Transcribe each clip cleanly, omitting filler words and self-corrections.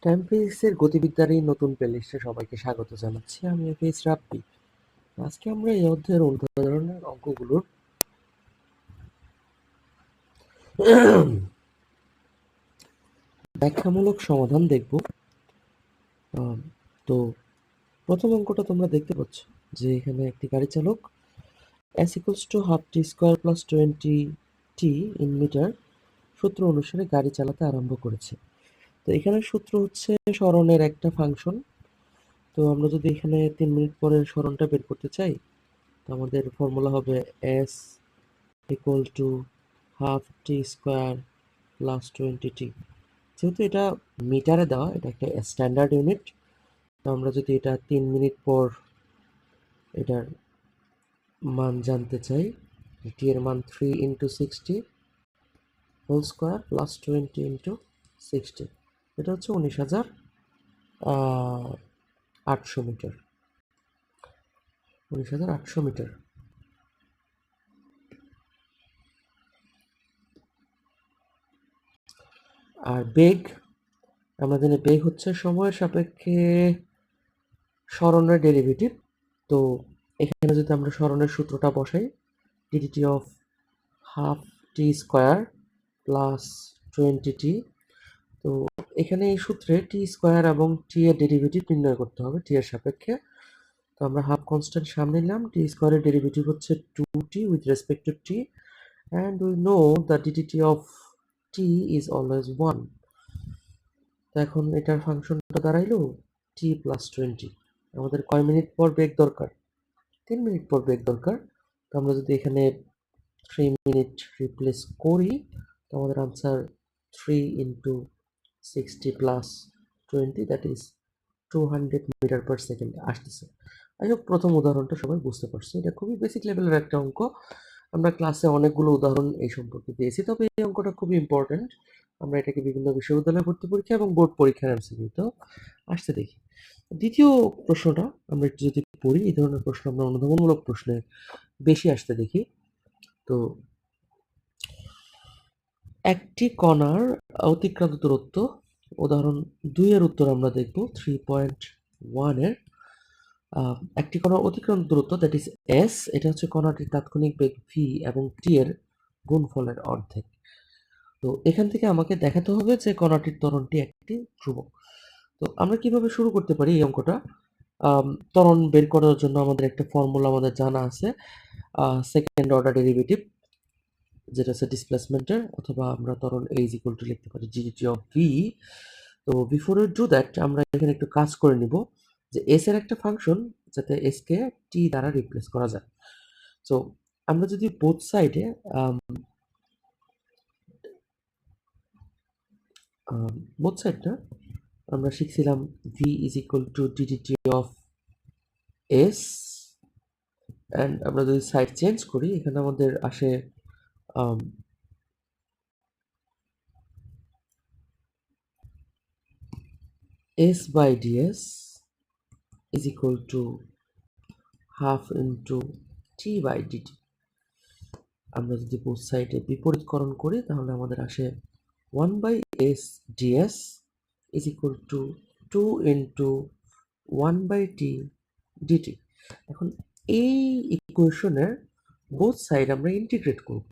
Time ফিজিক্সের গতিবিদ্যার এই নতুন প্লেলিস্টে সবাইকে স্বাগত জানাচ্ছি। আমি এফএস রাব্বি। আজকে আমরা এই অধ্যায়ের উদাহরণের অঙ্কগুলোর ব্যাখ্যামূলক সমাধান দেখব। তো প্রথম অঙ্কটা তোমরা দেখতে পাচ্ছ যে এখানে একটি গাড়ি চালক s equals to half t square plus 20t in metre সূত্র অনুসারে গাড়ি চালাতে আরম্ভ করেছে। তো এখানে সূত্র হচ্ছে সরণের একটা ফাংশন। তো আমরা যদি এখানে 3 মিনিট পরে সরণটা বের করতে চাই, তো আমাদের ফর্মুলা হবে s equal to half t square plus 20t। যেহেতু এটা মিটারে দেওয়া, এটা একটা স্ট্যান্ডার্ড ইউনিট, তো আমরা যদি এটা 3 মিনিট পর এটার মান জানতে চাই, টি এর মান 3 into 60 whole square plus 20 into 60, এটা হচ্ছে 19,800 মিটার। 19,800 মিটার। আর বেগ, আমরা জানি বেগ হচ্ছে সময়ের সাপেক্ষে সরণের ডেরিভেটিভ। তো এখানে যদি আমরা সরণের সূত্রটা বসাই, DDT of half T square plus 20t। তো এখানে এই সূত্রে টি স্কোয়ার এবং টি এর ডেরিভেটিভ নির্ণয় করতে হবে টি এর সাপেক্ষে। তো আমরা হাফ কনস্ট্যান্ট সামনে নিলাম, টি স্কোয়ারের ডেরিভেটিভ হচ্ছে 2t with respect to T, and we know the DDT of T is always 1। তো এখন এটার ফাংশনটা দাঁড়াইলো টি প্লাস 20। আমাদের কয় মিনিট পর বেগ দরকার? 3 মিনিট পর বেগ দরকার। তো আমরা যদি এখানে 3 মিনিট রিপ্লেস করি, তো আমাদের answer 3 into 60 plus 20, that is 200 metre per second আসতেছে। আই হোপ প্রথম উদাহরণটা সবাই বুঝতে পারছে। এটা খুবই বেসিক লেভেলের একটা অঙ্ক। আমরা ক্লাসে অনেকগুলো উদাহরণ এই সম্পর্কে দিয়েছি, তবে এই অঙ্কটা খুবই ইম্পর্টেন্ট। আমরা এটাকে বিভিন্ন বিশ্ববিদ্যালয় ভর্তি পরীক্ষা এবং বোর্ড পরীক্ষার এমসিকিউতেও আসতে দেখি। দ্বিতীয় প্রশ্নটা আমরা একটু যদি পড়ি, এই ধরনের প্রশ্ন আমরা অনুধাবনমূলক প্রশ্নে বেশি আসতে দেখি। তো একটি কণার অতিক্রান্ত দূরত্ব, উদাহরণ 2 এর উত্তর আমরা দেখব 3.1 এর। একটি কণার অতিক্রান্ত দূরত্ব দ্যাট ইজ এস, এটা হচ্ছে কণাটির তাৎক্ষণিক বেগ ভি এবং টি এর গুণফলের অর্ধেক। তো এখান থেকে আমাকে দেখাতে হবে যে কণাটির ত্বরণটি একটি ধ্রুবক। তো আমরা কিভাবে শুরু করতে পারি এই অঙ্কটা? ত্বরণ বের করার জন্য আমাদের একটা ফর্মুলা আমাদের জানা আছে, সেকেন্ড অর্ডার ডেরিভেটিভ, যেটা হচ্ছে ডিসপ্লেসমেন্টের, অথবা আমরা ত্বরণ a is equal to লিখতে পারি ডিডিটি অফ v। তো বিফোর উই ডু দ্যাট, আমরা এখানে একটু কাজ করে নিব যে s এর একটা ফাংশন যাতে s কে t দ্বারা রিপ্লেস করা যায়। সো আমরা যদি বোথ সাইডে বোথ সাইডটা আমরা শিখছিলাম v is equal to ddt of s, and আমরা যদি সাইড চেঞ্জ করি, এখানে আমাদের আসে s by ds is equal to half into t by dt। আমরা যদি বোথ সাইডে বিপরীতকরণ করি, তাহলে আমাদের আসে 1 by s ds is equal to 2 into 1 by t dt। এখন এই ইকুয়েশনের বোথ সাইড আমরা ইন্টিগ্রেট করব।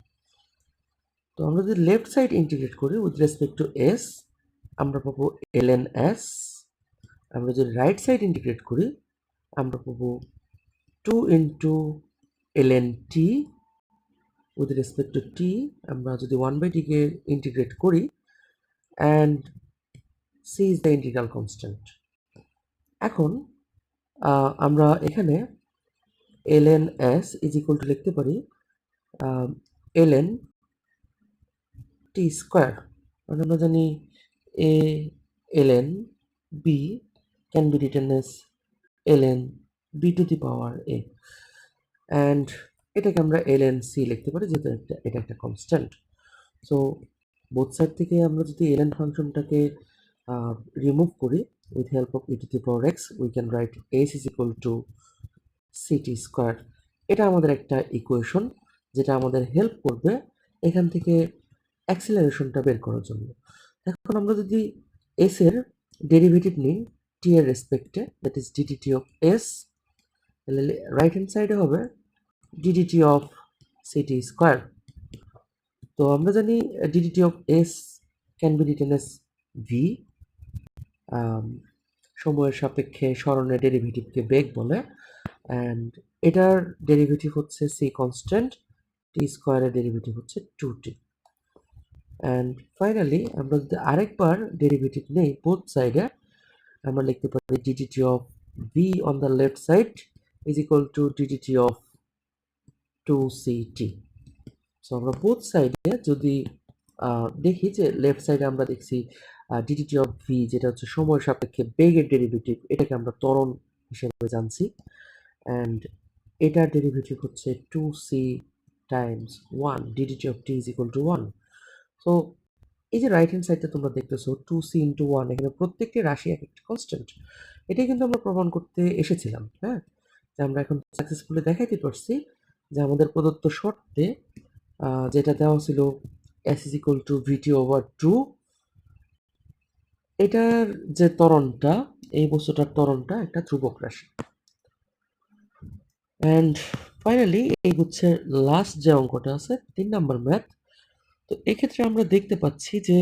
তো আমরা যদি লেফট সাইড ইন্টিগ্রেট করি উইথ রেসপেক্ট টু s, আমরা পাবো ln s। আমরা যদি রাইট সাইড ইন্টিগ্রেট করি, আমরা পাবো 2 into ln t with respect to t। আমরা যদি 1 বাই t কে ইন্টিগ্রেট করি, and c is the integral constant. এখন আমরা এখানে ln s is equal two লিখতে পারি ln t স্কোয়ার। মানে আমরা জানি a ln b can be written as ln b to the power a, and এটাকে আমরা ln c লিখতে পারি, যেহেতু এটা একটা কনস্ট্যান্ট। সো বোথ সাইড থেকে আমরা যদি ln ফাংশনটাকে রিমুভ করি with help of e to the power x, we can write s is equal to ct square. এটা আমাদের একটা ইকুয়েশন যেটা আমাদের হেল্প করবে এখান থেকে অ্যাক্সিলারেশনটা বের করার জন্য। এখন আমরা যদি s এর ডেরিভেটিভ নিই টি এর রেসপেক্টে, that is d d t of s, তাহলে রাইট হ্যান্ড সাইডে হবে ডিডিটি অফ সিটি স্কোয়ার। তো আমরা জানি d d t of s can be written s v, সময়ের সাপেক্ষে স্মরণের ডেরিভেটিভকে বেগ বলে, অ্যান্ড এটার ডেরিভেটিভ হচ্ছে সি কনস্ট্যান্ট, টি স্কোয়ারের ডেরিভেটিভ হচ্ছে 2t। অ্যান্ড ফাইনালি আমরা যদি আরেকবার ডেরিভেটিভ নেই বোথ সাইডে, আমরা লিখতে পারি DDT of V on the left side is equal two DDT of 2ct। So আমরা বোথ সাইডে যদি দেখি যে লেফট সাইডে আমরা দেখছি ডিডিটি অফ ভি, যেটা হচ্ছে সময় সাপেক্ষে বেগের ডেরিভেটিভ, এটাকে আমরা ত্বরণ হিসেবে জানছি, অ্যান্ড এটার ডেরিভেটিভ হচ্ছে 2c Times 1, DDT of T is equal two 1। So এই যে রাইট হ্যান্ড সাইডটা তোমরা দেখতেছো 2c ইন্টু 1, এখানে প্রত্যেকটি রাশি এক একটা কনস্ট্যান্ট। এটাই কিন্তু আমরা প্রমাণ করতে এসেছিলাম, হ্যাঁ, যে আমরা এখন সাকসেসফুলি দেখাইতে পারছি যে আমাদের প্রদত্ত শর্তে যেটা দেওয়া ছিল s is equal to v t over 2, এটার যে ত্বরণটা, এই বস্তুটার ত্বরণটা একটা ধ্রুবক রাশি। অ্যান্ড ফাইনালি এই হচ্ছে লাস্ট যে অঙ্কটা আছে 3 নাম্বার ম্যাথ। তো এক্ষেত্রে আমরা দেখতে পাচ্ছি যে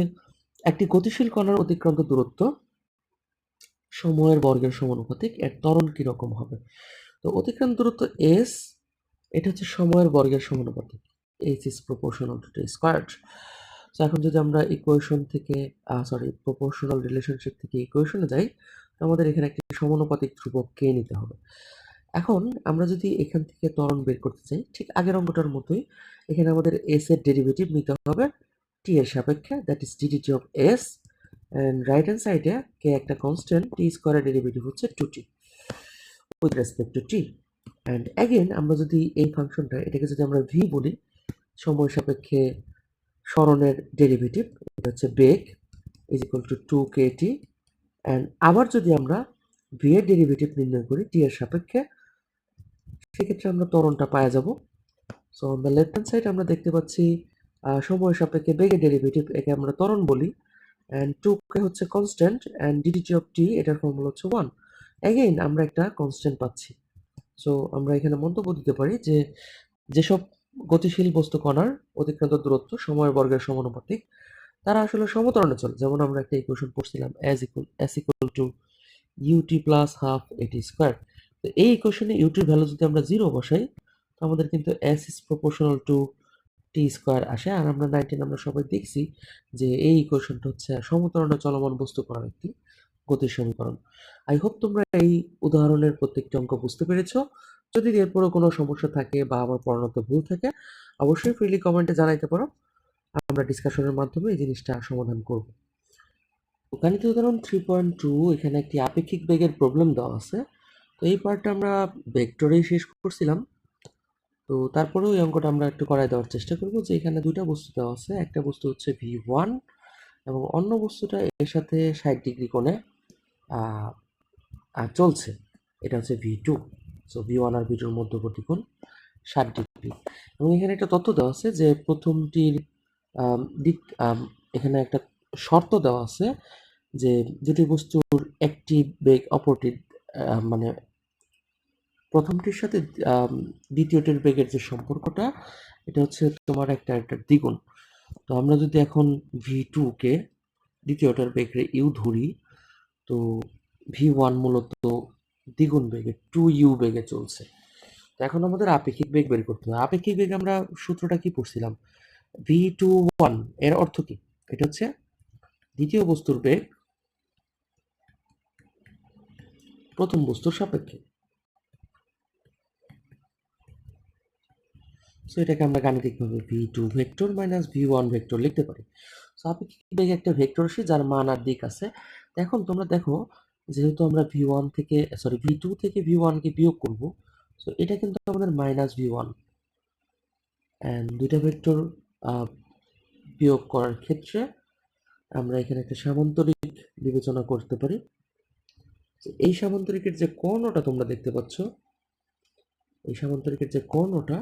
একটি গতিশীল কণার অতিক্রান্ত দূরত্ব সময়ের বর্গের সমানুপাতিক, এর ত্বরণ কিরকম হবে। তো অতিক্রান্ত দূরত্ব এস, এটা হচ্ছে সময়ের বর্গের সমানুপাতিক, H is proportional to T squared. So এখন যদি আমরা ইকুয়েশন থেকে প্রপোর্শনাল রিলেশনশিপ থেকে ইকুয়েশনে যাই, তো আমাদের এখানে একটি সমানুপাতিক ধ্রুবক কে নিতে হবে। এখন আমরা যদি এখান থেকে ত্বরণ বের করতে চাই, ঠিক আগের অঙ্কটার মতোই এখানে আমাদের এস এর ডেরিভেটিভ নিতে হবে টি এর সাপেক্ষে, that is d d t of S, and right hand সাইডে কে একটা কনস্ট্যান্ট, টি স্কোয়ারের ডেরিভেটিভ হচ্ছে 2t with respect to T. And again আমরা যদি এই ফাংশনটা, এটাকে যদি আমরা ভি বলি, সময় সাপেক্ষে স্মরণের ডেরিভেটিভ, এটা হচ্ছে বেগ, is equal to 2kt। And আবার যদি আমরা ভি এর ডেরিভেটিভ নির্ণয় করি টি এর সাপেক্ষে, সেক্ষেত্রে আমরা ত্বরণটা পাওয়া যাব। So on the left hand side আমরা দেখতে পাচ্ছি সময় সাপেক্ষে বেগের ডেরিভেটিভ, একে আমরা ত্বরণ বলি, অ্যান্ড 2কে হচ্ছে কনস্ট্যান্ট, অ্যান্ড ডিডিটি অফ টি এটার ফর্মুলা হচ্ছে 1। অ্যাগেইন আমরা একটা কনস্ট্যান্ট পাচ্ছি। সো আমরা এখানে মন্তব্য দিতে পারি যে যেসব গতিশীল বস্তু কণার অতিক্রান্ত দূরত্ব সময়ের বর্গের সমানুপাতিক, তারা আসলে সমত্বরণে চলে। যেমন আমরা একটা ইকুয়েশন পড়ছিলাম s equal to ut plus half a t square. তো এই ইকুয়েশনে ইউটির ভ্যালু যদি আমরা 0 বসাই, তো আমাদের কিন্তু s is proportional to T square আসে। আর আমরা 19 আমরা সবাই দেখছি যে এই ইকুয়েশনটা হচ্ছে সমত্বরণে চলমান বস্তু কণার একটি গতির সমীকরণ। আই হোপ তোমরা এই উদাহরণের প্রত্যেকটি অঙ্ক বুঝতে পেরেছো। যদি এরপরও কোনো সমস্যা থাকে বা আমার পড়ানোতে ভুল থাকে, অবশ্যই ফ্রিলি কমেন্টে জানাইতে পারো, আমরা ডিসকাশনের মাধ্যমে এই জিনিসটা সমাধান করব। গাণিতিক উদাহরণ 3.2, এখানে একটি আপেক্ষিক বেগের প্রবলেম দেওয়া আছে। তো এই পার্টটা আমরা ভেক্টরেই শেষ করছিলাম। তো তারপরেও এই অঙ্কটা আমরা একটু করায় দেওয়ার চেষ্টা করব, যে এখানে দুইটা বস্তু দেওয়া আছে, একটা বস্তু হচ্ছে v1 এবং অন্য বস্তুটা এর সাথে 60 ডিগ্রি কোণে চলছে, এটা হচ্ছে v2। সো v1 আর v2 এর মধ্যবর্তী কোণ 60 ডিগ্রি। এবং এখানে একটা তথ্য দেওয়া আছে যে প্রথমটির দিক, এখানে একটা শর্ত দেওয়া আছে যে দুটি বস্তুর একটি বেগ অপরটির, মানে প্রথমটির সাথে দ্বিতীয়টির বেগের যে সম্পর্কটা, এটা হচ্ছে তোমার একটা দ্বিগুণ। তো আমরা যদি এখন v2কে দ্বিতীয়টার বেগের ইউ ধরি, তো v1 মূলত দ্বিগুণ বেগে 2u বেগে চলছে। তো এখন আমাদের আপেক্ষিক বেগ বের করতে হবে। আপেক্ষিক বেগ আমরা সূত্রটা কি পড়ছিলাম, v21 এর অর্থ কি, এটা হচ্ছে দ্বিতীয় বস্তুর বেগ প্রথম বস্তুর সাপেক্ষে। সো এটাকে আমরা গাণিতিকভাবে v2 vector minus v1 vector লিখতে পারি। সো আপেক্ষিক বেগ একটা ভেক্টর রাশি যার মান আর দিক আছে। এখন তোমরা দেখো, যেহেতু আমরা v2 থেকে v1 কে বিয়োগ করব, সো এটা কিন্তু আমাদের মাইনাস v1, অ্যান্ড দুইটা ভেক্টর বিয়োগ করার ক্ষেত্রে আমরা এখানে একটা সামান্তরিক বিবেচনা করতে পারি। এই সামান্তরিকের যে কর্ণটা তোমরা দেখতে পাচ্ছ, এই সামান্তরিকের যে কর্ণটা,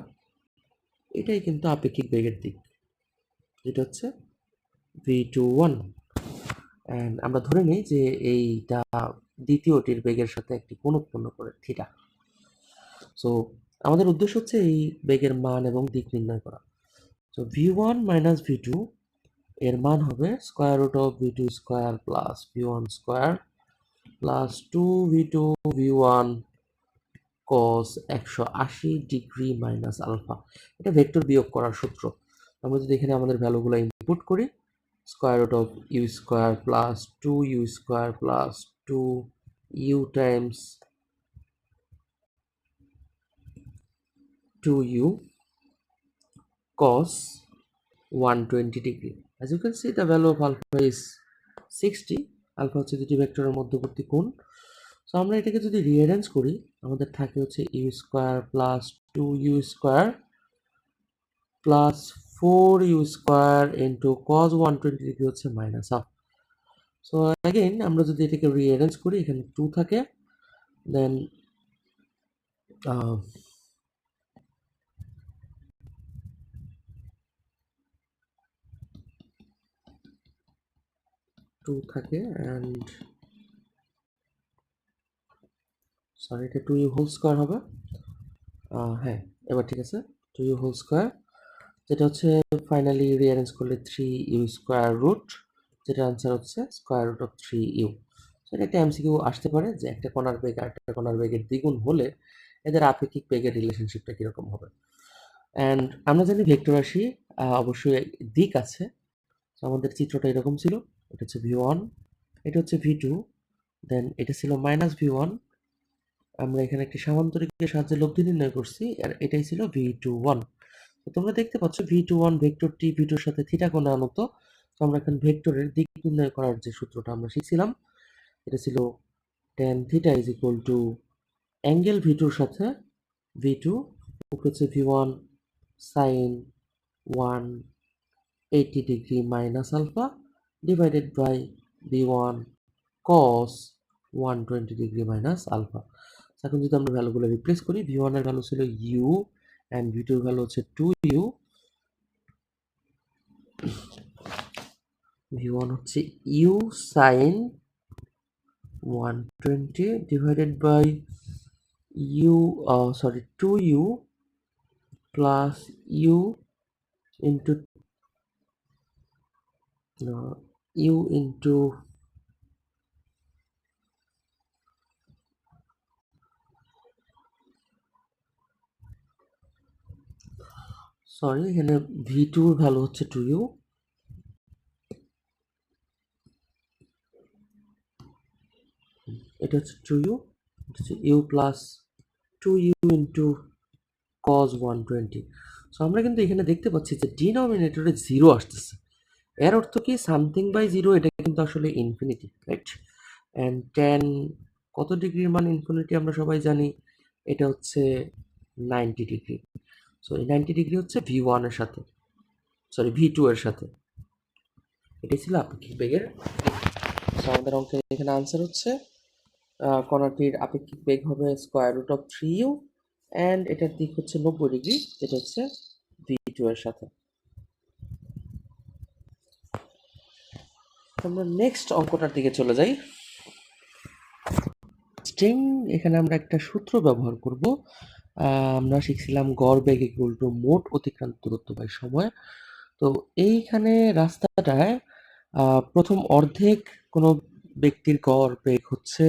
এটাই কিন্তু আপেক্ষিক বেগের দিক, যেটা হচ্ছে v21। অ্যান্ড আমরা ধরে নিই যে এইটা দ্বিতীয়টির বেগের সাথে একটি কোণ উৎপন্ন করে থিটা। সো আমাদের উদ্দেশ্য হচ্ছে এই বেগের মান এবং দিক নির্ণয় করা। সো v1 মাইনাস v2 এর মান হবে square root of v2 square plus v1 square plus 2v2 v1 cos 180 degree minus alpha. এটা ভেক্টর বিয়োগ করার সূত্র। আমরা যদি এখানে আমাদের ভ্যালুগুলো ইনপুট করি, square root of u square plus 2u square plus 2u times 2u cos 120 degree. As you can see, the value of alpha is 60. Alpha হচ্ছে দুটি ভেক্টরের মধ্যবর্তী কোণ। সো আমরা এটাকে যদি রিঅ্যারেঞ্জ করি, আমাদের থাকে হচ্ছে u square plus 2u square plus 4u square into cos 120 degree হচ্ছে মাইনাস হাফ। সো অ্যাগেন আমরা যদি এটাকে রিঅ্যারেঞ্জ করি, এখানে 2 থাকে, দেন 2 থাকে অ্যান্ড সরি, এটা 2u হোল স্কোয়ার হবে। হ্যাঁ, এবার ঠিক আছে, 2u হোল স্কোয়ার, যেটা হচ্ছে ফাইনালি রিঅ্যারেঞ্জ করলে 3u স্কোয়ার রুট, যেটা আনসার হচ্ছে স্কোয়ার রুট অফ 3u। সেটা একটা এমসিকিউ আসতে পারে যে একটা কণার বেগ আর একটা কণার বেগের দ্বিগুণ হলে এদের আপেক্ষিক বেগের রিলেশনশিপটা কীরকম হবে। অ্যান্ড আমরা জানি ভেক্টর রাশি অবশ্যই দিক আছে। তো আমাদের চিত্রটা এরকম ছিল, এটা হচ্ছে v1, এটা হচ্ছে v2, দেন এটা ছিল মাইনাস v1, আমরা এখানে একটি সামান্তরিকের সাহায্যে লব্ধি নির্ণয় করছি, আর এটাই ছিল v21। তো তোমরা দেখতে পাচ্ছ v21 ভেক্টরটি v2 এর সাথে থিটা কোণে আনত। তো আমরা এখন ভেক্টরের দিক নির্ণয় করার যে সূত্রটা আমরা শিখছিলাম, এটা ছিল tan theta is equal to angle v2 এর সাথে v2 হচ্ছে v1 sin 180 degree minus alpha divided by v1 cos 120 degree minus alpha. এখন যদি আমরা ভ্যালুগুলো রিপ্লেস করি, v1 এর ভ্যালু ছিল u অ্যান্ড v2 এর ভ্যালু হচ্ছে 2u। v1 হচ্ছে u sin 120 divided by sorry 2u plus u into u into sorry, এখানে v2 এর ভ্যালু হচ্ছে 2u, এটা হচ্ছে 2u, এটা হচ্ছে u plus 2u into cos 120। So আমরা কিন্তু এখানে দেখতে পাচ্ছি যে ডিনোমিনেটরে 0 আসতেছে। এর অর্থ কি সামথিং বাই 0, এটা কিন্তু আসলে ইনফিনিটি, রাইট? অ্যান্ড tan কত ডিগ্রির মান ইনফিনিটি আমরা সবাই জানি, এটা হচ্ছে 90 ডিগ্রি। সো এই 90 ডিগ্রি হচ্ছে v1 এর সাথে, সরি v2 এর সাথে। এটাই ছিল আপেক্ষিক বেগের। সো আমাদের অঙ্কের এখানে আনসার হচ্ছে কণাটির আপেক্ষিক বেগ হবে square root of 3u and এটার দিক হচ্ছে 90 ডিগ্রি, যেটা হচ্ছে v2 এর সাথে। আমরা নেক্সট অঙ্কটার দিকে চলে যাই। এখানে আমরা একটা সূত্র ব্যবহার করব। আমরা শিখছিলাম গড় বেগ ইকুয়াল টু মোট অতিক্রান্ত দূরত্ব বাই সময়। তো এইখানে রাস্তাটায় প্রথম অর্ধেক কোনো ব্যক্তির গড় বেগ হচ্ছে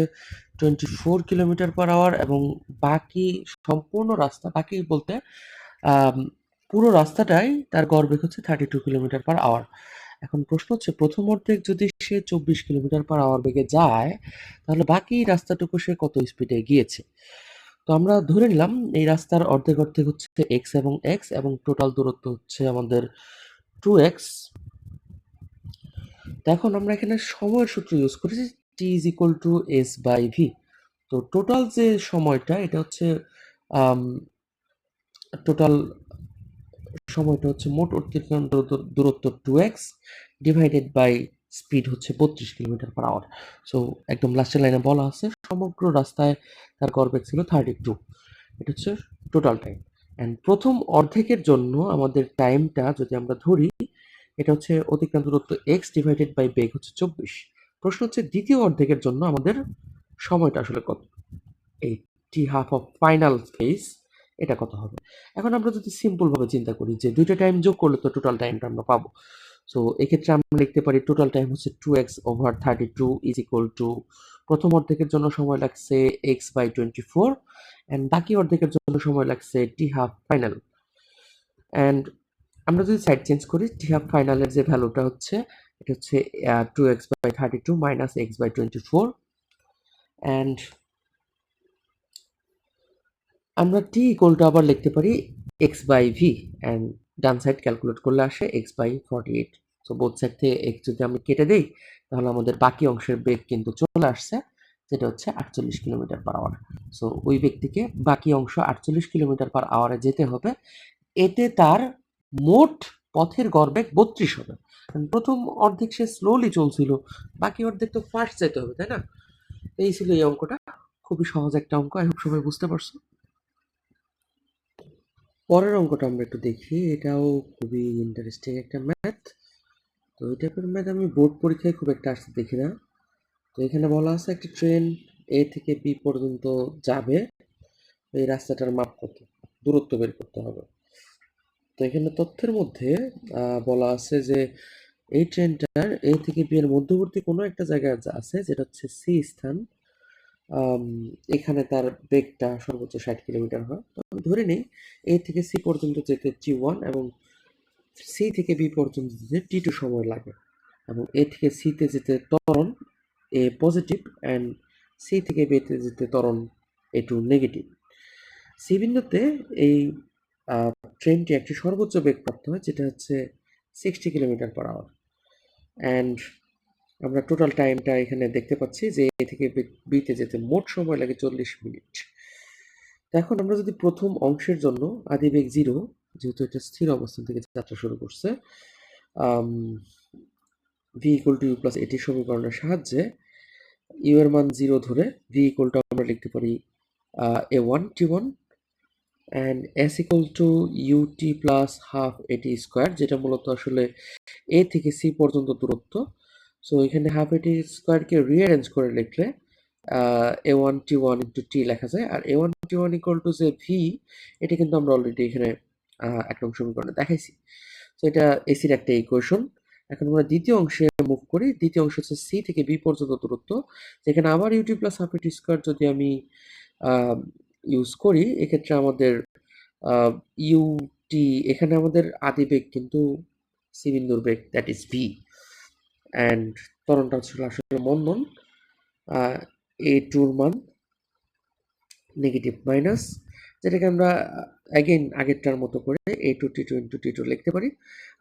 24 কিলোমিটার পার আওয়ার এবং বাকি সম্পূর্ণ রাস্তা, বাকি বলতে পুরো রাস্তাটাই তার গড় বেগ হচ্ছে 32 কিলোমিটার পার আওয়ার। এখন প্রশ্ন হচ্ছে প্রথম অর্ধেক যদি সে 24 কিলোমিটার পার আওয়ার বেগে যায়, তাহলে বাকি রাস্তাটুকু সে কত স্পিডে গিয়েছে। তো আমরা ধরে নিলাম এই রাস্তার অর্ধেক অর্ধেক হচ্ছে এক্স এবং টোটাল দূরত্ব হচ্ছে আমাদের 2x। তো এখন আমরা এখানে সময়ের সূত্র ইউজ করেছি, t is equal to s by v. তো টোটাল যে সময়টা, এটা হচ্ছে টোটাল সময়টা হচ্ছে মোট অতিক্রান্ত দূরত্ব 2x ডিভাইডেড বাই স্পিড হচ্ছে 32 কিলোমিটার পার আওয়ার। সো একদম লাস্টের লাইনে বলা আছে সমগ্র রাস্তায় তার গড়বেগ ছিল 32। এটা হচ্ছে টোটাল টাইম। অ্যান্ড প্রথম অর্ধেকের জন্য আমাদের টাইমটা যদি আমরা ধরি, এটা হচ্ছে অতিক্রান্ত দূরত্ব x ডিভাইডেড বাই বেগ হচ্ছে 24। প্রশ্ন হচ্ছে দ্বিতীয় অর্ধেকের জন্য আমাদের সময়টা আসলে কত, এই টি হাফ অফ ফাইনাল ফেজ এটা কত হবে। এখন আমরা যদি সিম্পলভাবে চিন্তা করি যে দুইটা টাইম যোগ করলে তো টোটাল টাইমটা আমরা পাবো। সো এক্ষেত্রে আমরা লিখতে পারি টোটাল টাইম হচ্ছে 2x/32 ইজ ইকুয়াল টু প্রথম অর্ধেকের জন্য সময় লাগছে x/24 অ্যান্ড বাকি অর্ধেকের জন্য সময় লাগছে টি হাফ ফাইনাল। অ্যান্ড আমরা যদি সাইড চেঞ্জ করি টি হাফ ফাইনালের যে ভ্যালুটা হচ্ছে এটা হচ্ছে 2x/32 মাইনাস x/24 অ্যান্ড আমরা টি ইকুয়াল টু আবার লিখতে পারি x/v and done side calculate করলে আসে x/48। সো বোথ সাইড থেকে x যদি আমি কেটে দেই তাহলে আমাদের বাকি অংশের বেগ কিন্তু চলে আসছে যেটা হচ্ছে 48 কিলোমিটার পার আওয়ার। সো ওই ব্যক্তিকে বাকি অংশ 48 কিলোমিটার পার আওয়ারে যেতে হবে, এতে তার মোট পথের গড়বেগ 32 হবে। প্রথম অর্ধেক সে স্লোলি চলছিল, বাকি অর্ধেক তো ফাস্ট যেতে হবে, তাই না? এই ছিল এই অঙ্কটা, খুবই সহজ একটা অঙ্ক, আই হোপ সবাই বুঝতে পারছো। পরের অঙ্কটা আমরা একটু দেখি, এটাও খুবই ইন্টারেস্টিং একটা ম্যাথ। তো এই টাইপের ম্যাথ আমি বোর্ড পরীক্ষায় খুব একটা আসতে দেখি না। তো এখানে বলা আছে একটি ট্রেন এ থেকে বি পর্যন্ত যাবে, এই রাস্তাটার মাপ কত, দূরত্ব বের করতে হবে। তো এখানে তথ্যের মধ্যে বলা আছে যে এই ট্রেনটার এ থেকে বি এর মধ্যবর্তী কোনো একটা জায়গায় আছে যেটা হচ্ছে সি স্থান, এখানে তার বেগটা সর্বোচ্চ 60 কিলোমিটার হয়। তো আমি ধরে নিই এ থেকে সি পর্যন্ত যেতে T1 এবং সি থেকে বি পর্যন্ত যেতে T2 সময় লাগে, এবং এ থেকে সিতে যেতে ত্বরণ এ পজিটিভ অ্যান্ড সি থেকে বিতে যেতে ত্বরণ A2 নেগেটিভ। সি বিন্দুতে এই ট্রেনটি একটি সর্বোচ্চ বেগ প্রাপ্ত হয় যেটা হচ্ছে 60 কিলোমিটার পার আওয়ার। অ্যান্ড আমরা টোটাল টাইমটা এখানে দেখতে পাচ্ছি যে এ থেকে বিতে যেতে মোট সময় লাগে 40 মিনিট। তো এখন আমরা যদি প্রথম অংশের জন্য আদিবেগ 0, যেহেতু এটা স্থির অবস্থান থেকে যাত্রা শুরু করছে, v equal to u plus a t সমীকরণের সাহায্যে ইউ এর মান 0 ধরে ভি ইকুয়াল টু আমরা লিখতে পারি a1 t1 and s equal to u t plus half a t square, যেটা মূলত আসলে এ থেকে সি পর্যন্ত দূরত্ব। সো এখানে হাফ এটি স্কোয়ারকে রিঅ্যারেঞ্জ করে লিখলে a1 t1 ইন্টু টি লেখা যায়, আর a1 t1 ইকুয়াল টু যে ভি, এটা কিন্তু আমরা অলরেডি এখানে এক নং সমীকরণে দেখাইছি। তো এটা এসির একটা ইকুয়েশন। এখন আমরা দ্বিতীয় অংশে মুভ করি। দ্বিতীয় অংশ হচ্ছে সি থেকে বি পর্যন্ত দূরত্ব, যেখানে আবার UT plus half a t square যদি আমি ইউজ করি, এক্ষেত্রে আমাদের ইউটি, এখানে আমাদের আদিবেগ কিন্তু সি বিন্দুর বেগ, দ্যাট ইজ ভি, অ্যান্ড ত্বরণটা ছিল আসলে মন্দন, A2 মান নেগেটিভ মাইনাস, যেটাকে আমরা অ্যাগেন আগেরটার মতো করে A2 T2 ইন্টু T2 লিখতে পারি।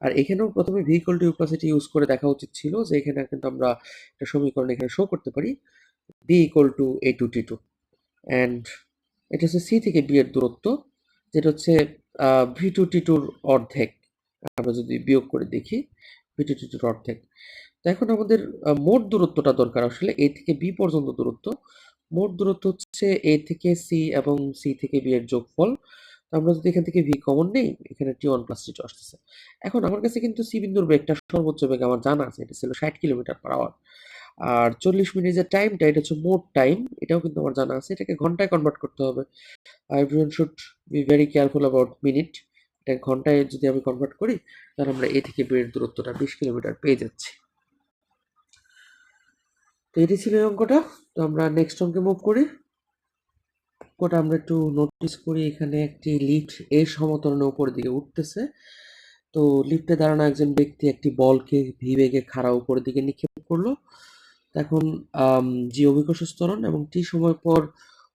আর এখানেও প্রথমে v equal to u plus a t use করে দেখা উচিত ছিল, যে এখানে কিন্তু আমরা একটা সমীকরণ এখানে শো করতে পারি B equal to A2 T2, and এটা হচ্ছে সি থেকে বি এর দূরত্ব, যেটা হচ্ছে V2 T2 অর্ধেক। আমরা যদি বিয়োগ করে দেখি V2 T2 অর্ধেক। তো এখন আমাদের মোট দূরত্বটা দরকার, আসলে এ থেকে বি পর্যন্ত দূরত্ব। মোট দূরত্ব হচ্ছে এ থেকে সি এবং সি থেকে বি এর যোগফল। তো আমরা যদি এখান থেকে ভি কমন নেই, এখানে T1 প্লাস T2 আসতেছে। এখন আমার কাছে কিন্তু সি বিন্দুর বেগটা সর্বোচ্চ বেগ আমার জানা আছে, এটা ছিল 60 কিলোমিটার পার আওয়ার। আর 40 মিনিট যে টাইমটা, এটা হচ্ছে মোট টাইম, এটাও কিন্তু আমার জানা আছে। এটাকে ঘন্টায় কনভার্ট করতে হবে। Everyone should be very careful about minute. এটা ঘন্টায় যদি আমি কনভার্ট করি তাহলে আমরা এ থেকে বি এর দূরত্বটা 20 কিলোমিটার পেয়ে যাচ্ছি। তো এটি ছিল এই অঙ্কটা। তো আমরা নেক্সট অঙ্কে মুভ করি। অঙ্কটা আমরা একটু নোটিস করি, এখানে একটি লিফট এ সমতলে উপরের দিকে উঠতেছে। তো লিফটে দাঁড়ানো একজন ব্যক্তি একটি বলকে ভি বেগে খাড়া উপরের দিকে নিক্ষেপ করলো। এখন জি অভিকর্ষ ত্বরণ এবং টি সময় পর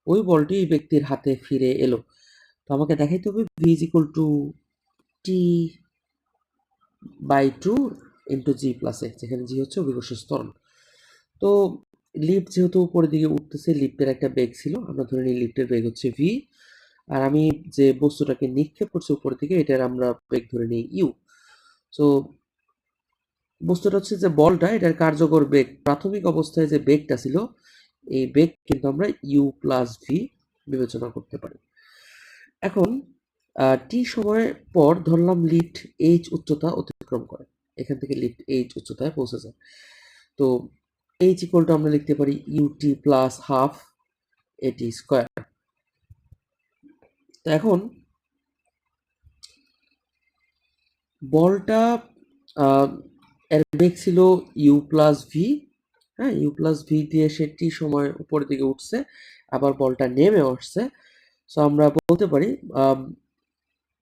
ওই বলটি এই ব্যক্তির হাতে ফিরে এলো। তো আমাকে দেখাইতে হবে v is equal to t by two into g plus a, যেখানে জি হচ্ছে অভিকর্ষ ত্বরণ। তো লিফট যেহেতু উপরের দিকে উঠতেছে, লিফটের একটা বেগ ছিল, আমরা ধরে নিই লিফটের বেগ হচ্ছে ভি, আর আমি যে বস্তুটাকে নিক্ষেপ করছি উপরের দিকে এটার আমরা বেগ ধরে নিই ইউ। সো বস্তুটা হচ্ছে যে বলটা, এটার কার্যকর বেগ প্রাথমিক অবস্থায় যে বেগটা ছিল, এই বেগ কিন্তু আমরা ইউ প্লাস ভি বিবেচনা করতে পারি। এখন টি সময় পর ধরলাম লিফট এইচ উচ্চতা অতিক্রম করে, এখান থেকে লিফট এইচ উচ্চতায় পৌঁছে যায়। তো এইচ ইকুয়াল টু আমরা লিখতে পারি UT plus half a t square. তো এখন বলটা এর বেগ ছিল ইউ প্লাস ভি, হ্যাঁ, ইউ প্লাস ভি দিয়ে সে টি সময় উপরের দিকে উঠছে, আবার বলটা নেমে আসছে। সো আমরা বলতে পারি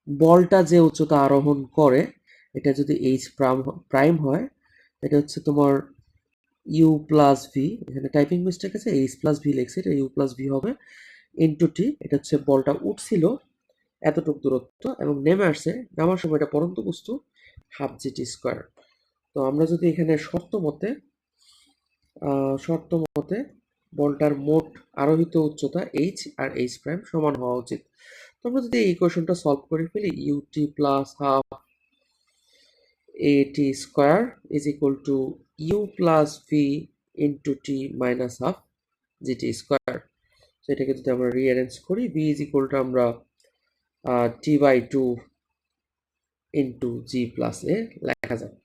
বলটা যে উচ্চতা আরোহণ করে এটা যদি এইচ প্রাইম হয়, এটা হচ্ছে তোমার ইউ প্লাস ভি, এখানে টাইপিং মিস্টেক আছে, এইচ প্লাস ভি লিখছে, এটা ইউ প্লাস ভি হবে ইন্টু টি। এটা হচ্ছে বলটা উঠছিল এতটুকু দূরত্ব এবং নেমে আসছে, নামার সময় এটা পরন্ত বস্তু হাফ জিটি স্কোয়ার। তো আমরা যদি এখানে শর্ত মতে বলটার মোট আরোহিত উচ্চতা এইচ আর এইচ প্রাইম সমান হওয়া উচিত। তো আমরা যদি এই ইকুয়েশনটা সলভ করে ফেলি, u t plus half a t square is equal to u plus v into t minus half g t square. তো এটাকে যদি আমরা রিঅ্যারেঞ্জ করি, ভি ইজ ইকুয়াল টু আমরা t by two into g plus a লেখা যায়।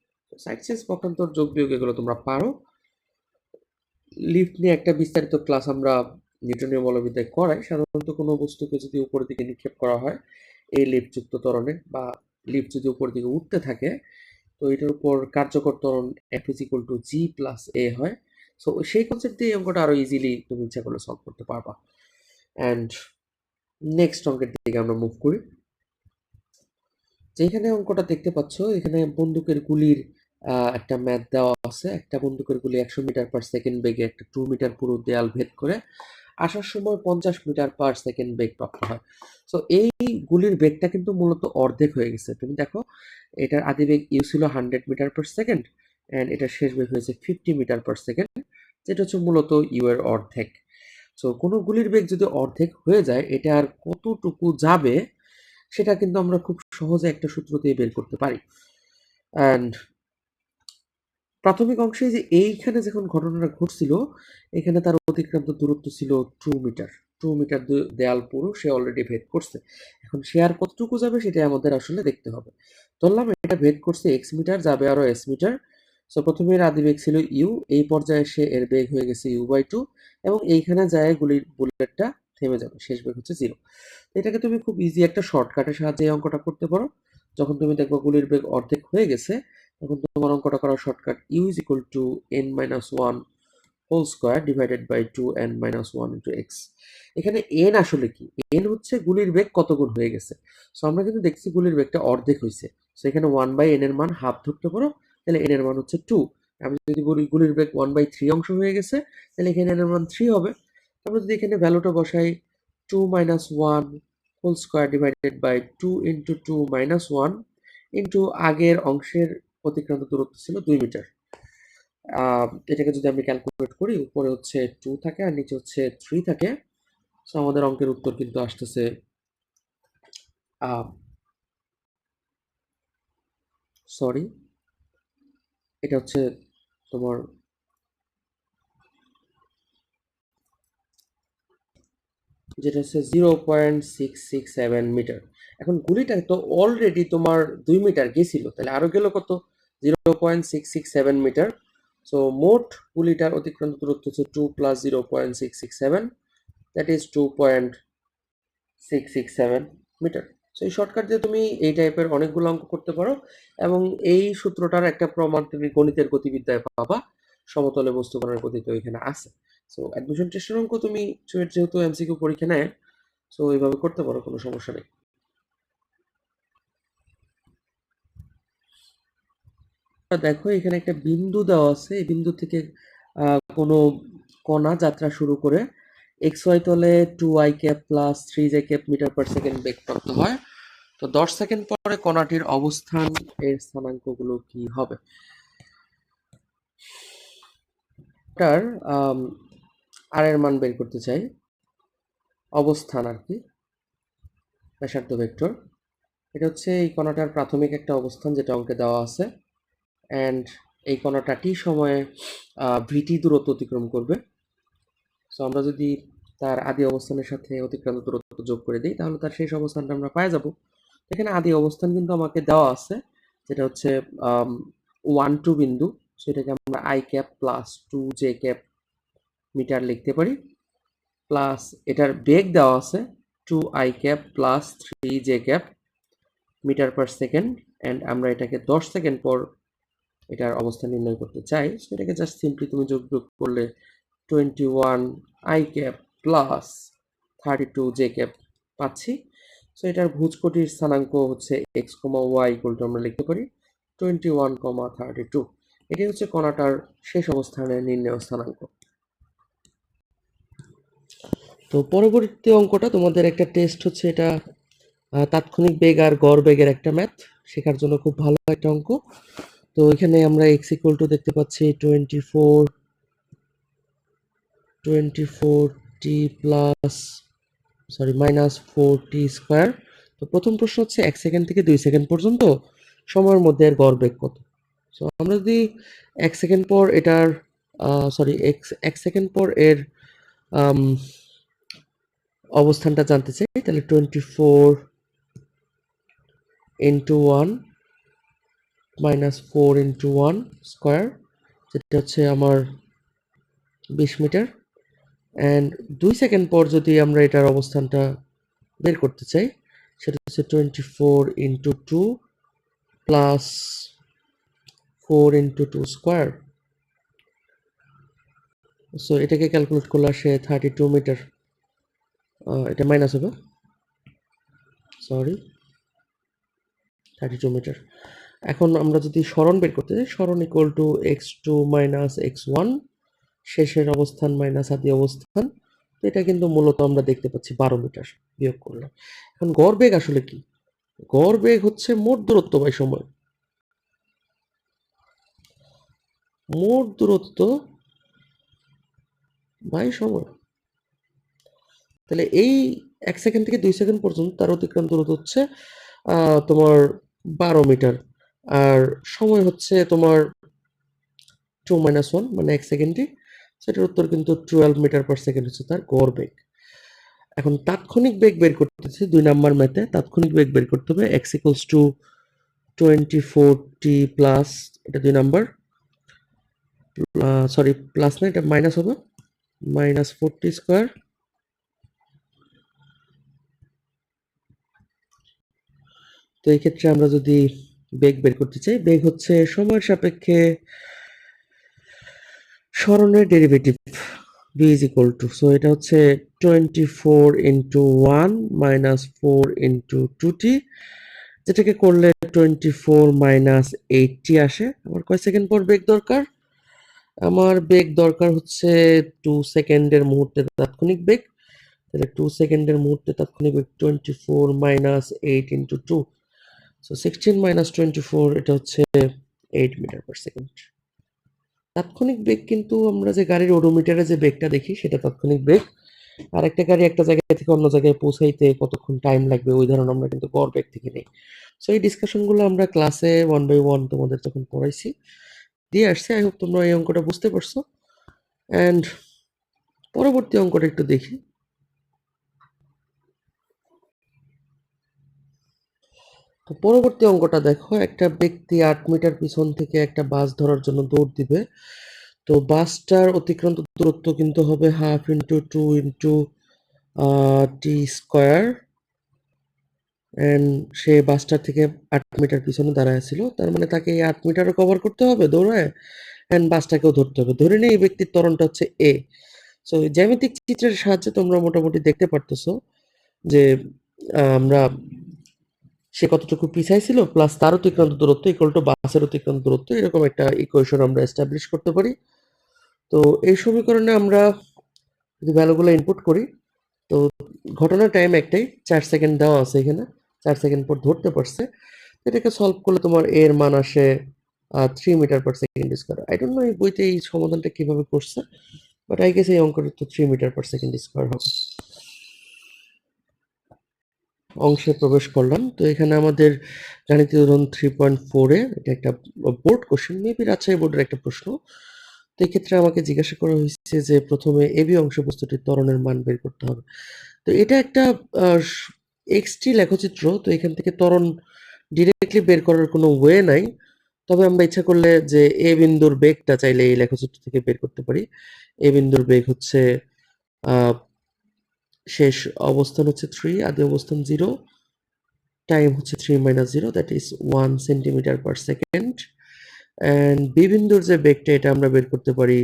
সাইড চেঞ্জ, পক্ষান্তর, যোগ বিয়োগ এগুলো তোমরা পারো। লিফট নিয়ে একটা বিস্তারিত ক্লাস আমরা নিউটনীয় বলবিদ্যায় করাই। সাধারণত কোনো বস্তুকে যদি উপরের দিকে নিক্ষেপ করা হয় এই লিফটযুক্ত ত্বরণে, বা লিফট যদি উপরের দিকে উঠতে থাকে, তো এটার উপর কার্যকর ত্বরণ f is equal to g plus a হয়। সো সেই কনসেপ্ট দিয়ে অঙ্কটা আরো ইজিলি তুমি ইচ্ছা করলে সলভ করতে পারবা। অ্যান্ড নেক্সট অঙ্কের দিকে আমরা মুভ করি। যেখানে অঙ্কটা দেখতে পাচ্ছ, এখানে বন্দুকের গুলির একটা ম্যাথ দেওয়া আছে। একটা বন্দুকের গুলি 100 মিটার পার সেকেন্ড বেগে একটা 2 মিটার পুরো দেয়াল ভেদ করে আসার সময় 50 মিটার পার সেকেন্ড বেগ প্রাপ্ত হয়। সো এই গুলির বেগটা কিন্তু মূলত অর্ধেক হয়ে গেছে। তুমি দেখো, এটার আদি বেগ ইউ ছিল 100 মিটার পার সেকেন্ড, অ্যান্ড এটার শেষ বেগ হয়েছে 50 মিটার পার সেকেন্ড, যেটা হচ্ছে মূলত ইউ এর অর্ধেক। সো কোনো গুলির বেগ যদি অর্ধেক হয়ে যায়, এটা আর কতটুকু যাবে সেটা কিন্তু আমরা খুব সহজে একটা সূত্র দিয়ে বের করতে পারি। অ্যান্ড প্রাথমিক অংশে যে এইখানে যখন ঘটনাটা ঘটছিল, এখানে তার অতিক্রান্ত দূরত্ব ছিল 2 মিটার। 2 মিটার দেয়াল পুরো সে অলরেডি ভেদ করছে। এখন সে আর কতটুকু যাবে সেটাই আমাদের আসলে দেখতে হবে। ধরলাম এটা ভেদ করছে এক্স মিটার, যাবে আরো এস মিটার। সো প্রথমে এর আদি বেগ ছিল ইউ, এই পর্যায়ে সে এর বেগ হয়ে গেছে ইউ বাই টু, এবং এইখানে যায় বুলেটটা থেমে যাবে, শেষ বেগ হচ্ছে 0। এটাকে তুমি খুব ইজি একটা শর্টকাটের সাহায্যে এই অঙ্কটা করতে পারো। যখন তুমি দেখবো গুলির বেগ অর্ধেক হয়ে গেছে, তখন তোমার অঙ্কটা করার shortcut u is equal to n minus one whole square divided by two n minus one into x. এখানে এন আসলে কি? এন হচ্ছে গুলির বেগ কত গুণ হয়ে গেছে। সো আমরা কিন্তু দেখছি গুলির বেগটা অর্ধেক হয়েছে। সো এখানে 1/n এর মান হাফ ধরতে পারো, তাহলে n এর মান হচ্ছে 2। আমি যদি বলি গুলির বেগ 1/3 অংশ হয়ে গেছে, তাহলে এখানে n এর মান 3 হবে। আমরা যদি এখানে ভ্যালুটা বসাই 2 minus 1 whole square divided by 2 into 2 minus 1 into আগের অংশের অতিক্রান্ত দূরত্ব ছিল 2 মিটার। এটাকে যদি আমি ক্যালকুলেট করি, উপরে হচ্ছে 2 থাকে আর নিচে হচ্ছে 3 থাকে। সো আমাদের অঙ্কের উত্তর কিন্তু আসতেছে সরি, এটা হচ্ছে তোমার যেটা হচ্ছে 0.667 মিটার। এখন গুলিটা তো অলরেডি তোমার 2 মিটার গেছিল, তাহলে আরো গেল কত? 0.667 মিটার। সো মোট গুলিটার অতিক্রান্ত দূরত্ব হচ্ছে 2 plus 0.667, that is 2.667 metre. So এই শর্টকাট দিয়ে তুমি এই টাইপের অনেকগুলো অঙ্ক করতে পারো, এবং এই সূত্রটার একটা প্রমাণ তুমি গণিতের গতিবিদ্যায় পাবা। সমতলে বস্তুকণের গতি তো এখানে আছে। সো অ্যাডমিশন টেস্টের অঙ্ক তুমি যেহেতু এমসিকিউ পরীক্ষা নেয়, সো এইভাবে করতে পারো, কোনো সমস্যা নেই। দেখো এখানে একটা বিন্দু দেওয়া আছে, এই বিন্দু থেকে কোনো কণা যাত্রা শুরু করে এক্স ওয়াই তলে 2i cap plus 3j cap metre per second বেগ প্রাপ্ত হয়। তো 10 সেকেন্ড পরে কণাটির অবস্থান এর স্থানাঙ্কগুলো কি হবে? এটার আর এর মান বের করতে চাই, অবস্থান আর কি, ব্যাসার্ধ ভেক্টর। এটা হচ্ছে এই কণাটার প্রাথমিক একটা অবস্থান যেটা অঙ্কে দেওয়া আছে, অ্যান্ড এই কণাটা টি সময়ে ভিটি দূরত্ব অতিক্রম করবে। সো আমরা যদি তার আদি অবস্থানের সাথে অতিক্রান্ত দূরত্ব যোগ করে দিই, তাহলে তার শেষ অবস্থানটা আমরা পেয়ে যাব। এখানে আদি অবস্থান কিন্তু আমাকে দেওয়া আছে, যেটা হচ্ছে 1 2 বিন্দু। সেটাকে আমরা i cap plus 2 j cap metre লিখতে পারি, প্লাস এটার বেগ দেওয়া আছে 2 i cap plus 3 j cap metre per second, and আমরা এটাকে 10 সেকেন্ড পর এটার অবস্থান নির্ণয় করতে চাই। সো এটাকে জাস্ট সিম্পলি তুমি যোগ করলে 21 i cap plus 32 j cap পাচ্ছি। সো এটার ভুজকটির স্থানাঙ্ক হচ্ছে এক্স কমা ওয়াই ইকুয়াল টু আমরা লিখতে পারি 21, 32। এটাই হচ্ছে কণাটার শেষ অবস্থানের নির্ণয় স্থানাঙ্ক। তো পরবর্তী অঙ্কটা তোমাদের একটা টেস্ট হচ্ছে, এটা তাৎক্ষণিক বেগ আর গড় বেগের একটা ম্যাথ শেখার জন্য খুব ভালো একটা অঙ্ক। তো এখানে আমরা এক্স ইকুয়াল টু দেখতে পাচ্ছি 24t প্লাস -4t স্কোয়ার। তো প্রথম প্রশ্ন হচ্ছে 1 সেকেন্ড থেকে 2 সেকেন্ড পর্যন্ত সময়ের মধ্যে এর গড় বেগ কত। সো আমরা যদি 1 সেকেন্ড পর এটার 1 সেকেন্ড পর এর অবস্থানটা জানতে চাই, তাহলে 24 ইন্টু 1 -4 ইন্টু 1 স্কোয়ার, যেটা হচ্ছে আমার 20 মিটার। অ্যান্ড 2 সেকেন্ড পর যদি আমরা এটার অবস্থানটা বের করতে চাই, সেটা হচ্ছে 24 into 2 plus 4 into 2 square. So এটাকে ক্যালকুলেট করলে আসে 32 মিটার। এটা মাইনাস হবে, 32 মিটার। এখন আমরা যদি সরণ বের করতে চাই, সরণ equal to x2 minus x1, শেষের অবস্থান মাইনাস আদি অবস্থান। তো এটা কিন্তু মূলত আমরা দেখতে পাচ্ছি 12 মিটার বিয়োগ করলে। এখন গড় বেগ আসলে কি? গড় বেগ হচ্ছে মোট দূরত্ব বাই সময়। মোট দূরত্ব বাই সময়। তাহলে এই 1 সেকেন্ড থেকে 2 সেকেন্ড পর্যন্ত তার অতিক্রান্ত দূরত্ব হচ্ছে তোমার 12 মিটার, আর সময় হচ্ছে তোমার 2 - 1 মানে 1 সেকেন্ডে। সেটার উত্তর কিন্তু 12 মিটার পার সেকেন্ড হচ্ছে তার গড় বেগ। এখন তাৎক্ষণিক বেগ বের করতেছি 2 নাম্বার ম্যাথে। তাৎক্ষণিক বেগ বের করতে হবে x equals to 24t plus, এটা 2 নাম্বার, প্লাস না, এটা মাইনাস হবে, -4t স্কোয়ার। তো এই ক্ষেত্রে আমরা যদি বেগ বের করতে চাই, বেগ হচ্ছে সময়ের সাপেক্ষে সরণের derivative v is equal to, so এটা হচ্ছে 24 ইন্টু 1 -4 ইন্টু 2t, যেটাকে করলে 24 - 8t আসে। আমার কয় সেকেন্ড পর বেগ দরকার? আমার বেগ দরকার হচ্ছে 2 সেকেন্ডের মুহূর্তে তাৎক্ষণিক বেগ। তাহলে 2 সেকেন্ডের মুহূর্তে তাৎক্ষণিক বেগ 24 - 8 ইন্টু 2, সো 16 - 24, এটা হচ্ছে 8 মিটার পার সেকেন্ড। তাৎক্ষণিক বেগ কিন্তু আমরা যে গাড়ির ওডোমিটারে যে বেগটা দেখি সেটা তাৎক্ষণিক বেগ। আর একটা গাড়ি একটা জায়গা থেকে অন্য জায়গায় পৌঁছাইতে কতক্ষণ টাইম লাগবে ওই ধরনের আমরা কিন্তু গড় বেগ থেকে নেই। সো এই ডিসকাশনগুলো আমরা ক্লাসে 1 বাই 1 তোমাদের যখন পড়াইছি দিয়ে আসছি। আই হোপ তোমরা এই অঙ্কটা বুঝতে পারছো। অ্যান্ড পরবর্তী অঙ্কটা একটু দেখি। তো পরবর্তী অঙ্কটা দেখো, একটা ব্যক্তি 8 মিটার পিছন থেকে একটা বাস ধরার জন্য দৌড় দিবে। তো বাসটার অতিক্রান্ত দূরত্ব কিন্তু হবে 1/2 into 2 into t square, and সে বাসটার থেকে 8 মিটার পিছনে দাঁড়ায় ছিল। তার মানে তাকে এই 8 মিটারও কভার করতে হবে দৌড়ায়, অ্যান্ড বাসটাকেও ধরতে হবে। ধরে নিয়ে এই ব্যক্তির ত্বরণটা হচ্ছে এ। সো জ্যামিতিক চিত্রের সাহায্যে তোমরা মোটামুটি দেখতে পারতেছো যে আমরা সে কতটুকু পিছায় ছিল প্লাস তার অতিক্রান্ত দূরত্ব ইকুয়াল টু বাসের অতিক্রান্ত দূরত্ব, এরকম একটা ইকুয়েশন আমরা এস্টাবলিশ করতে পারি। তো এই সমীকরণে আমরা যদি ভ্যালুগুলো ইনপুট করি, তো ঘটনার টাইম একটাই, 4 সেকেন্ড দেওয়া আছে এখানে, 4 সেকেন্ড পর ধরতে পারছে। এটাকে সলভ করলে তোমার এর মান আসে 3 metre per second square. I don't know এই বইতে এই সমাধানটা কিভাবে করছে, বাট আই গেস এই অঙ্কটা তো 3 মিটার পার সেকেন্ড স্কোয়ার হবে। অংশে প্রবেশ করলাম। তো এখানে আমাদের গাণিতিক উদাহরণ 3.4 এ, এটা একটা বোর্ড কোশ্চেন, মেবি রাজশাহী বোর্ডের একটা প্রশ্ন। তো এক্ষেত্রে আমাকে জিজ্ঞাসা করা হয়েছে যে প্রথমে এবি অংশ বস্তুটির ত্বরণের মান বের করতে হবে। তো এটা একটা এক্সটি লেখচিত্র। তো এখান থেকে ত্বরণ ডিরেক্টলি বের করার কোনো ওয়ে নাই। তবে আমরা ইচ্ছা করলে যে এ বিন্দুর বেগটা চাইলে এই লেখচিত্র থেকে বের করতে পারি। এ বিন্দুর বেগ হচ্ছে শেষ অবস্থান হচ্ছে 3, আদি অবস্থান 0, টাইম হচ্ছে 3 - 0, that is 1 centimetre per second. And b বিন্দুর যে বেগটা এটা আমরা বের করতে পারি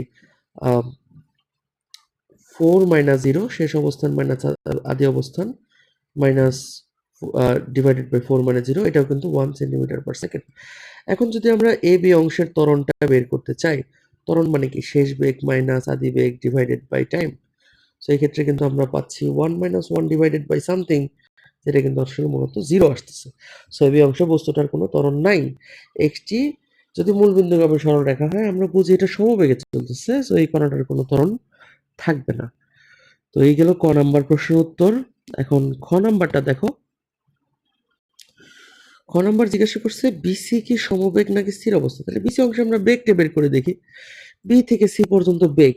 4 - 0, শেষ অবস্থান মাইনাস আদি অবস্থান মাইনাস ডিভাইডেড বাই 4 - 0, এটাও কিন্তু 1 সেন্টিমিটার পার সেকেন্ড। এখন যদি আমরা এ বি অংশের ত্বরণটা বের করতে চাই, ত্বরণ মানে কি শেষ বেগ মাইনাস আদি বেগ ডিভাইডেড বাই টাইম। সো এই ক্ষেত্রে কিন্তু আমরা পাচ্ছি 1 - 1 ডিভাইডেড বাই সামথিং, যেটা কিন্তু আসলে মূলত 0 আসতেছে। সো এই অংশ বস্তুটার কোনো ত্বরণ নাই। একটি যদি মূলবিন্দুগামী সরলরেখা হয় আমরা বুঝি এটা সমবেগে চলতেছে, সো এই কণাটার কোনো ত্বরণ থাকবে না। তো এই গেল ক নাম্বার প্রশ্নের উত্তর। এখন খ নাম্বারটা দেখো। খ নাম্বার জিজ্ঞাসা করছে বিসি কি সমবেগ নাকি স্থির অবস্থা। তাহলে বিসি অংশে আমরা বেগটা বের করে দেখি। বি থেকে সি পর্যন্ত বেগ,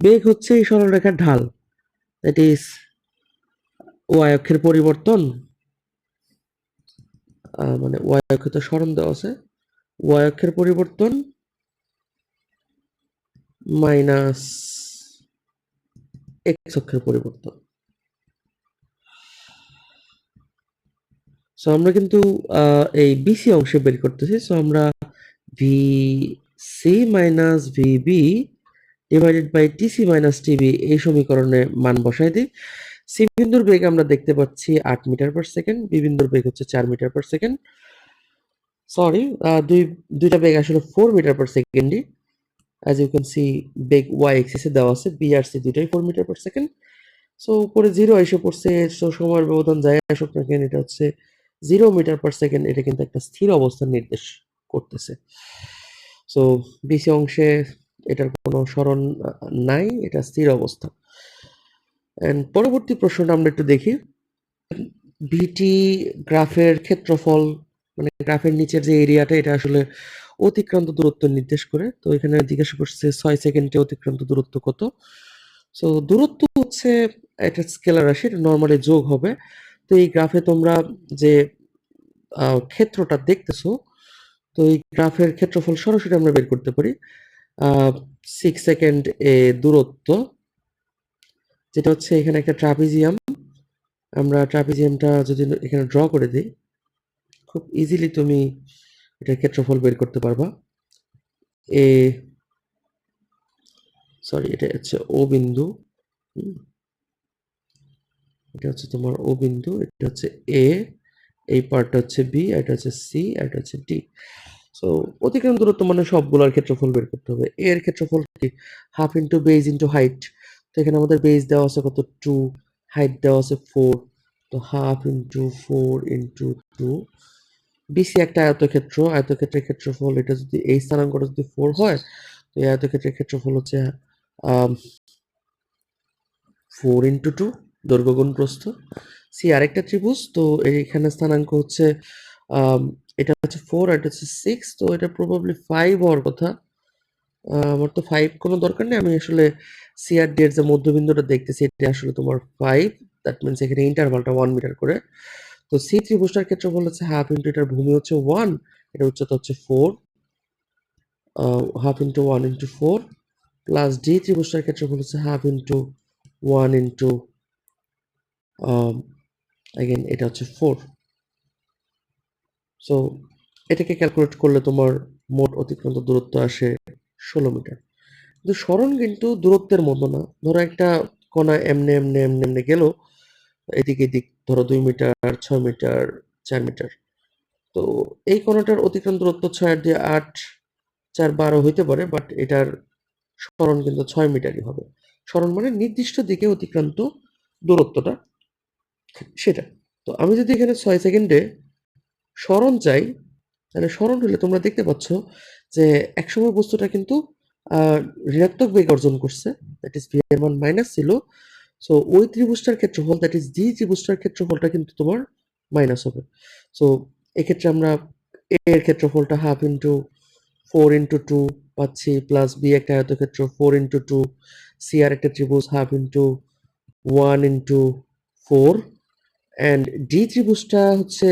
বেগ হচ্ছে এই সরলরেখার ঢাল, দ্যাট ইজ ওয়াই অক্ষের পরিবর্তন, মানে ওয়াই অক্ষে তো সরণ দেওয়া আছে, ওয়াই অক্ষের পরিবর্তন মাইনাস এক্স অক্ষের পরিবর্তন। সো আমরা কিন্তু এই বিসি অংশে বের করতেছি। সো আমরা v c minus v b divided by t c minus t b এই সমীকরণে মান বসাই দিই। সি বিন্দুর বেগ আমরা দেখতে পাচ্ছি 8 মিটার পার সেকেন্ড, বি বিন্দুর বেগ হচ্ছে 4 মিটার পার সেকেন্ড। সরি, দুইটা বেগ আসলে 4 মিটার পার সেকেন্ডই। অ্যাজ ইউ ক্যান সি বেগ ওয়াই এক্সিসে দেওয়া আছে, বি আর সি দুইটাই 4 মিটার পার সেকেন্ড। সো উপরে 0 এসে পড়ছে। সো সময়ের ব্যবধান যাই আসুক না কেন এটা হচ্ছে 0 মিটার পার সেকেন্ড। এটা কিন্তু একটা স্থির অবস্থান নির্দেশ করতেছে। সো বিসি অংশে এটার কোনো সরণ নাই, এটা স্থির অবস্থা। এন্ড পরবর্তী প্রশ্নটা আমরা একটু দেখি। ভিটি গ্রাফের ক্ষেত্রফল, মানে গ্রাফের নিচের যে এরিয়াটা এটা আসলে অতিক্রান্ত দূরত্ব নির্দেশ করে। তো এখানে জিজ্ঞাসা করছে 6 সেকেন্ডে অতিক্রান্ত দূরত্ব কত। সো দূরত্ব হচ্ছে একটা স্কেলার রাশি, এটা নর্মালি যোগ হবে। তো এই গ্রাফে তোমরা যে ক্ষেত্রটা দেখতেছো, তো এই গ্রাফের ক্ষেত্রফল সরাসরি আমরা বের করতে পারি। 6 সেকেন্ড এ দূরত্ব, যেটা হচ্ছে এখানে একটা ট্রাপিজিয়াম। আমরা ট্রাপিজিয়ামটা যদি এখানে ড্র করে দিই, খুব ইজিলি তুমি এটার ক্ষেত্রফল বের করতে পারবা। এ সরি, এটা হচ্ছে ও বিন্দু, এটা হচ্ছে তোমার ও বিন্দু, এটা হচ্ছে এ, এই পার্টটা হচ্ছে বি, এটা হচ্ছে সি, এটা হচ্ছে ডি। সো অতিক্রান্ত দূরত্ব মানে সবগুলোর ক্ষেত্রফল বের করতে হবে। এর ক্ষেত্রফল কি half into base into height. তো এখানে আমাদের বেজ দেওয়া আছে কত 2, হাইট দেওয়া আছে 4, তো হাফ ইন্টু 4 ইন্টু 2। বিসি একটা আয়তক্ষেত্র, আয়তক্ষেত্রের ক্ষেত্রফল এটা যদি এই স্থানাঙ্কটা যদি 4 হয়, তো এই আয়তক্ষেত্রের ক্ষেত্রফল হচ্ছে 4 ইন্টু 2, দৈর্ঘ্য গুণ প্রস্থ। সি আরেকটা ত্রিভুজ, তো এখানে স্থানাঙ্ক হচ্ছে এটা হচ্ছে 4 আর এটা হচ্ছে 6, তো এটা প্রবাবলি 5 হওয়ার কথা। আমার তো 5 কোনো দরকার নেই, আমি আসলে সি আর ডি এর যে মধ্যবিন্দুটা দেখতেছি এটা আসলে তোমার 5, দ্যাট মিনস এখানে ইন্টারভালটা 1 মিটার করে। তো সি ত্রিভুজটার ক্ষেত্রফল হচ্ছে হাফ ইন্টু এটার ভূমি হচ্ছে 1, এটা উচ্চতা হচ্ছে 4, half into 1 into 4 plus d ত্রিভুজটার ক্ষেত্রফল হচ্ছে হাফ ইন্টু 1 ইন্টু অ্যাগেন এটা হচ্ছে 4। সো এটাকে ক্যালকুলেট করলে তোমার মোট অতিক্রান্ত দূরত্ব আসে 16 মিটার। কিন্তু সরণ কিন্তু দূরত্বের মতো না। ধরো একটা কণা এমনে এমনে এমনে এমনে গেল, এদিক এদিক ধরো 2 মিটার, 6 মিটার, 4 মিটার। তো এই কণাটার অতিক্রান্ত দূরত্ব 6 আর 2 8, 4 12 হইতে পারে, বাট এটার সরণ কিন্তু 6 মিটারই হবে। সরণ মানে নির্দিষ্ট দিকে অতিক্রান্ত দূরত্বটা সেটা। তো আমি যদি এখানে 6 সেকেন্ডে সরণ চাই, তাহলে সরণ হলে তোমরা দেখতে পাচ্ছ যে একসময় বস্তুটা কিন্তু ঋণাত্মক বেগ অর্জন করছে, দ্যাট ইজ ভি এর মান মাইনাস ছিল। সো ওই ত্রিভুজটার ক্ষেত্রফল, দ্যাট ইজ ডি ত্রিভুজটার ক্ষেত্রফলটা কিন্তু তোমার মাইনাস হবে। সো এক্ষেত্রে আমরা এ এর ক্ষেত্রফলটা হাফ ইন্টু 4 ইন্টু 2 পাচ্ছি, প্লাস বি একটা আয়তক্ষেত্র 4 ইন্টু 2, সি আর একটা ত্রিভুজ half into 1 into 4, and d ত্রিভুজটা হচ্ছে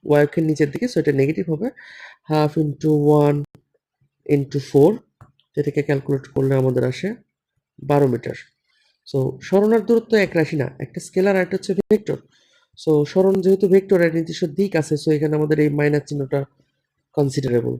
ওয়াই অক্ষের নিচের দিকে, সো এটা নেগেটিভ হবে, হাফ ইন্টু 1 ইন্টু 4, যেটাকে ক্যালকুলেট করলে আমাদের আসে 12 মিটার। সো সরণ আর দূরত্ব এক রাশি না, একটা স্কেলার আর একটা হচ্ছে ভেক্টর। সো সরণ যেহেতু ভেক্টর এর নির্দিষ্ট দিক আছে, সো এখানে আমাদের এই মাইনাস চিহ্নটা কনসিডারেবল।